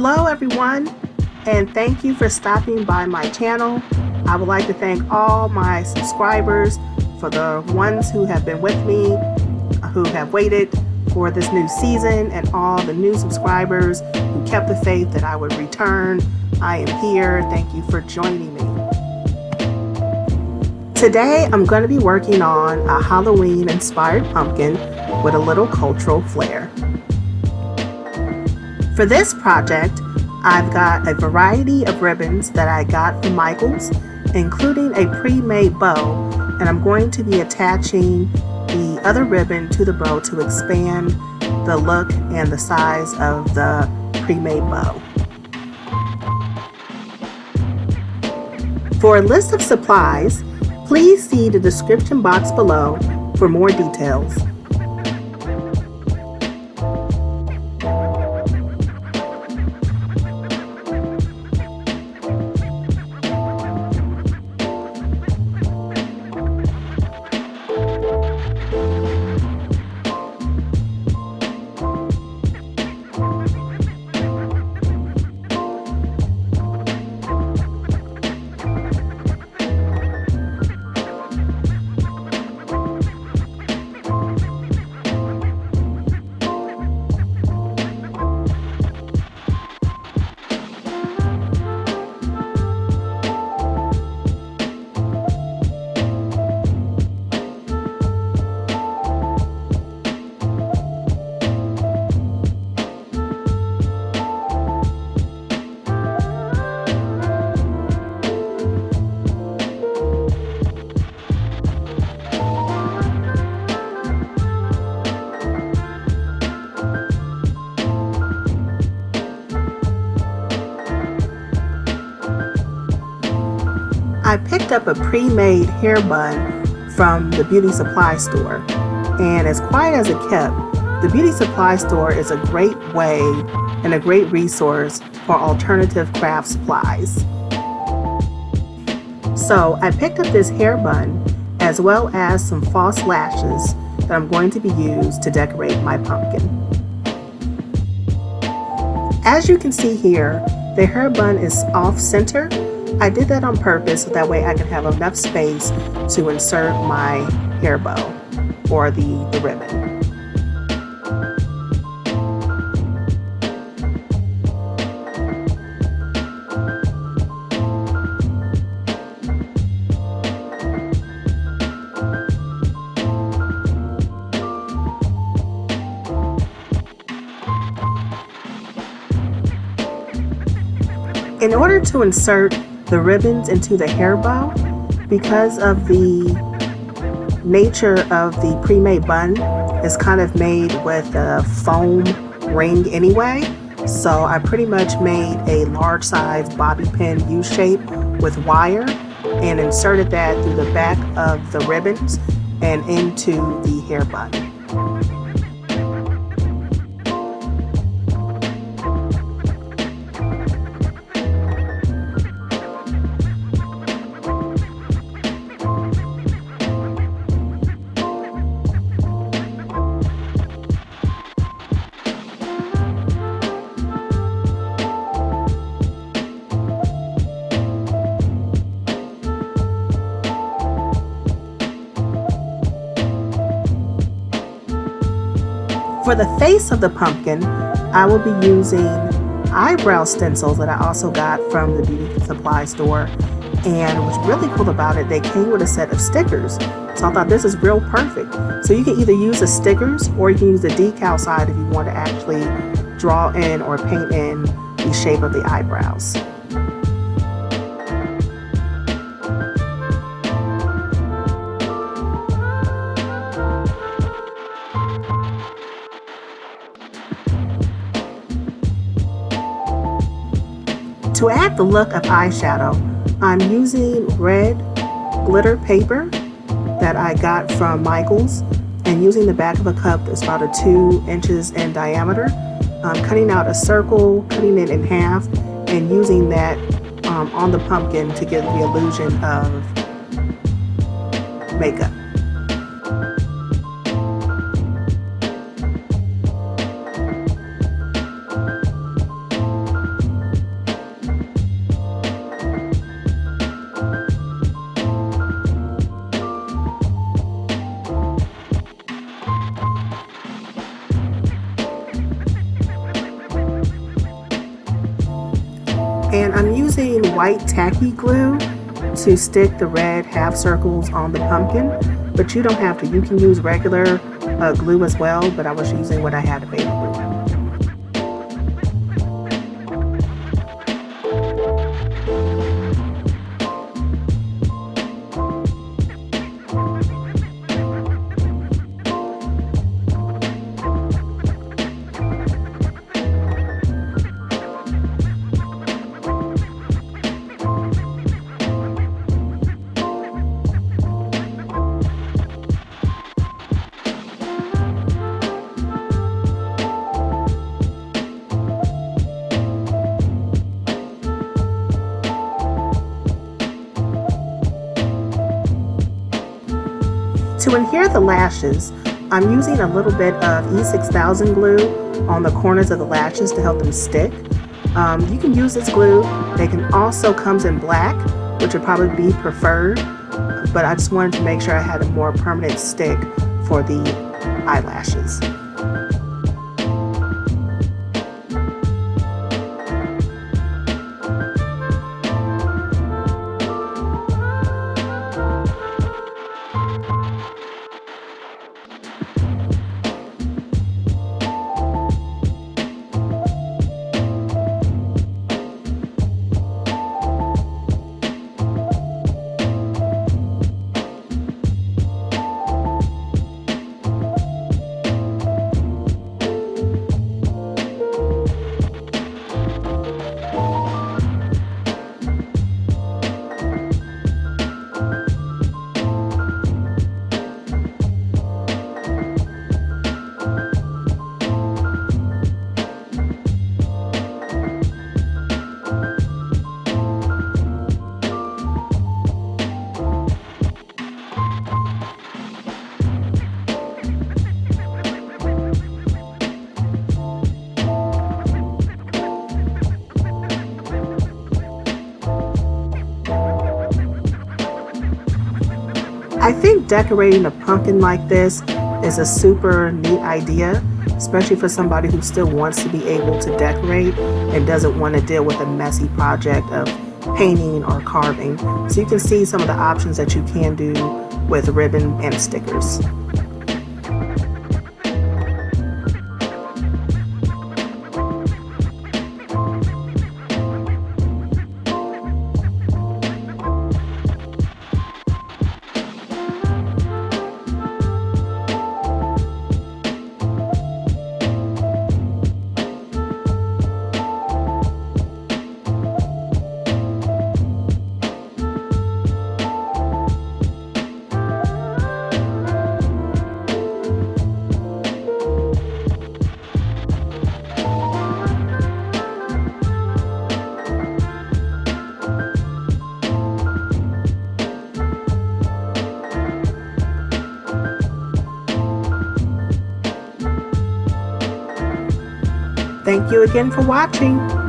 Hello everyone, and thank you for stopping by my channel. I would like to thank all my subscribers, for the ones who have been with me, who have waited for this new season, and all the new subscribers who kept the faith that I would return. I am here. Thank you for joining me. Today I'm going to be working on a Halloween inspired pumpkin with a little cultural flair. For this project, I've got a variety of ribbons that I got from Michaels, including a pre-made bow, and I'm going to be attaching the other ribbon to the bow to expand the look and the size of the pre-made bow. For a list of supplies, please see the description box below for more details. I picked up a pre-made hair bun from the beauty supply store, and as quiet as it kept, the beauty supply store is a great way and a great resource for alternative craft supplies. So I picked up this hair bun as well as some false lashes that I'm going to be used to decorate my pumpkin. As you can see here, the hair bun is off center. I did that on purpose so that way I can have enough space to insert my hair bow or the ribbon. In order to insert the ribbons into the hair bow, because of the nature of the pre-made bun, it's kind of made with a foam ring anyway, so I pretty much made a large size bobby pin U shape with wire and inserted that through the back of the ribbons and into the hair bun. For the face of the pumpkin, I will be using eyebrow stencils that I also got from the beauty supply store. And what's really cool about it, they came with a set of stickers. So I thought this is real perfect. So you can either use the stickers or you can use the decal side if you want to actually draw in or paint in the shape of the eyebrows. To add the look of eyeshadow, I'm using red glitter paper that I got from Michaels and using the back of a cup that's about 2 inches in diameter. I'm cutting out a circle, cutting it in half, and using that on the pumpkin to give the illusion of makeup. white tacky glue to stick the red half circles on the pumpkin, but you don't have to. You can use regular glue as well, but I was using what I had available. To adhere the lashes, I'm using a little bit of E6000 glue on the corners of the lashes to help them stick. You can use this glue. They can also comes in black, which would probably be preferred, but I just wanted to make sure I had a more permanent stick for the eyelashes. I think decorating a pumpkin like this is a super neat idea, especially for somebody who still wants to be able to decorate and doesn't want to deal with a messy project of painting or carving. So you can see some of the options that you can do with ribbon and stickers. Thank you again for watching.